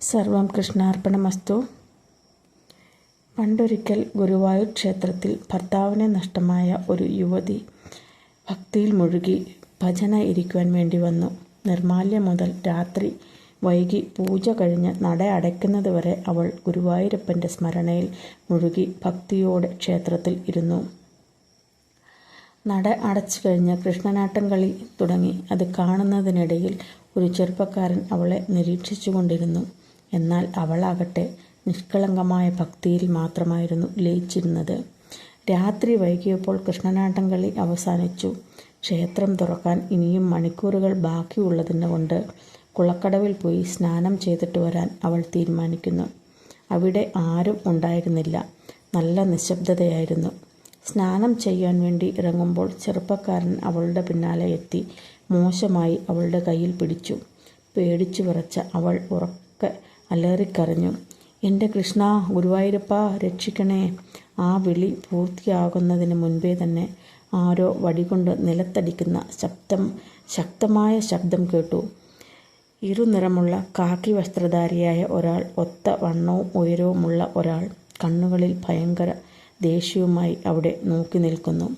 സർവം കൃഷ്ണാർപ്പണമസ്തു. പണ്ടൊരിക്കൽ ഗുരുവായൂർ ക്ഷേത്രത്തിൽ ഭർത്താവിനെ നഷ്ടമായ ഒരു യുവതി ഭക്തിയിൽ മുഴുകി ഭജന ഇരിക്കുവാൻ വേണ്ടി വന്നു. നിർമാല്യം മുതൽ രാത്രി വൈകി പൂജ കഴിഞ്ഞ് നട അടയ്ക്കുന്നത് വരെ അവൾ ഗുരുവായൂരപ്പൻ്റെ സ്മരണയിൽ മുഴുകി ഭക്തിയോടെ ക്ഷേത്രത്തിൽ ഇരുന്നു. നട അടച്ചു കഴിഞ്ഞ് കൃഷ്ണനാട്ടം കളി തുടങ്ങി. അത് കാണുന്നതിനിടയിൽ ഒരു ചെറുപ്പക്കാരൻ അവളെ നിരീക്ഷിച്ചു കൊണ്ടിരുന്നു. എന്നാൽ അവളാകട്ടെ നിഷ്കളങ്കമായ ഭക്തിയിൽ മാത്രമായിരുന്നു ലയിച്ചിരുന്നത്. രാത്രി വൈകിയപ്പോൾ കൃഷ്ണനാട്ടം കളി അവസാനിച്ചു. ക്ഷേത്രം തുറക്കാൻ ഇനിയും മണിക്കൂറുകൾ ബാക്കിയുള്ളതിനെ കൊണ്ട് കുളക്കടവിൽ പോയി സ്നാനം ചെയ്തിട്ട് വരാൻ അവൾ തീരുമാനിക്കുന്നു. അവിടെ ആരും ഉണ്ടായിരുന്നില്ല. നല്ല നിശബ്ദതയായിരുന്നു. സ്നാനം ചെയ്യാൻ വേണ്ടി ഇറങ്ങുമ്പോൾ ചെറുപ്പക്കാരൻ അവളുടെ പിന്നാലെ എത്തി മോശമായി അവളുടെ കയ്യിൽ പിടിച്ചു. പേടിച്ചു വിറച്ച അവൾ ഉറക്കെ അലറിക്കരഞ്ഞു, എൻ്റെ കൃഷ്ണ, ഗുരുവായൂരപ്പ, രക്ഷിക്കണേ. ആ വിളി പൂർത്തിയാകുന്നതിന് മുൻപേ തന്നെ ആരോ വടികൊണ്ട് നിലത്തടിക്കുന്ന ശക്തമായ ശബ്ദം കേട്ടു. ഇരുനിറമുള്ള കാക്കി വസ്ത്രധാരിയായ ഒരാൾ, ഒത്ത വണ്ണവും ഉയരവുമുള്ള ഒരാൾ, കണ്ണുകളിൽ ഭയങ്കര ദേഷ്യവുമായി അവിടെ നോക്കി നിൽക്കുന്നു.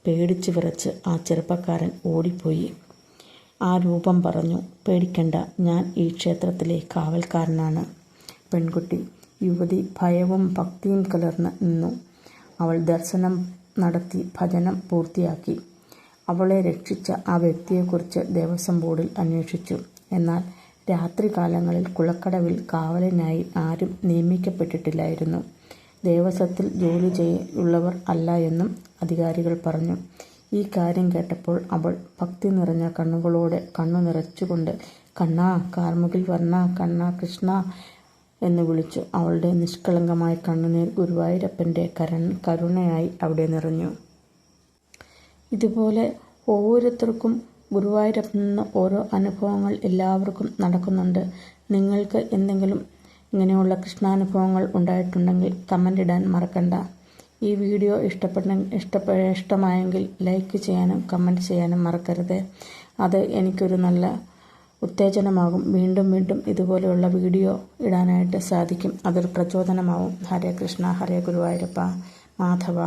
പേടിച്ചു വിറച്ച് ആ ചെറുപ്പക്കാരൻ ഓടിപ്പോയി. ആ രൂപം പറഞ്ഞു, പേടിക്കണ്ട, ഞാൻ ഈ ക്ഷേത്രത്തിലെ കാവൽക്കാരനാണ്. പെൺകുട്ടി. യുവതി ഭയവും ഭക്തിയും കലർന്ന് നിന്നു. അവൾ ദർശനം നടത്തി ഭജനം പൂർത്തിയാക്കി. അവളെ രക്ഷിച്ച ആ വ്യക്തിയെക്കുറിച്ച് ദേവസ്വം ബോർഡിൽ അന്വേഷിച്ചു. എന്നാൽ രാത്രികാലങ്ങളിൽ കുളക്കടവിൽ കാവലിനായി ആരും നിയമിക്കപ്പെട്ടിട്ടില്ലായിരുന്നു. ദേവസ്വത്തിൽ ജോലി ചെയ്യുള്ളവർ അല്ല എന്നും അധികാരികൾ പറഞ്ഞു. ഈ കാര്യം കേട്ടപ്പോൾ അവൾ ഭക്തി നിറഞ്ഞ കണ്ണുകളോടെ കണ്ണു നിറച്ചുകൊണ്ട് കണ്ണാ, കാർമുകിൽ വർണ്ണ, കണ്ണാ കൃഷ്ണ എന്ന് വിളിച്ചു. അവളുടെ നിഷ്കളങ്കമായ കണ്ണുനീർ ഗുരുവായൂരപ്പൻ്റെ കരുണയായി അവിടെ നിറഞ്ഞു. ഇതുപോലെ ഓരോരുത്തർക്കും ഗുരുവായൂരപ്പനിൽ നിന്ന് ഓരോ അനുഭവങ്ങൾ എല്ലാവർക്കും നടക്കുന്നുണ്ട്. നിങ്ങൾക്ക് എന്തെങ്കിലും ഇങ്ങനെയുള്ള കൃഷ്ണാനുഭവങ്ങൾ ഉണ്ടായിട്ടുണ്ടെങ്കിൽ കമൻ്റ് ഇടാൻ മറക്കണ്ട. ഈ വീഡിയോ ഇഷ്ടമായെങ്കിൽ ലൈക്ക് ചെയ്യാനും കമൻറ്റ് ചെയ്യാനും മറക്കരുത്. അത് എനിക്കൊരു നല്ല ഉത്തേജനമാകും. വീണ്ടും വീണ്ടും ഇതുപോലെയുള്ള വീഡിയോ ഇടാനായിട്ട് സാധിക്കും. അതൊരു പ്രചോദനമാവും. ഹരേ കൃഷ്ണ, ഹരേ ഗുരുവായൂരപ്പ, മാധവ.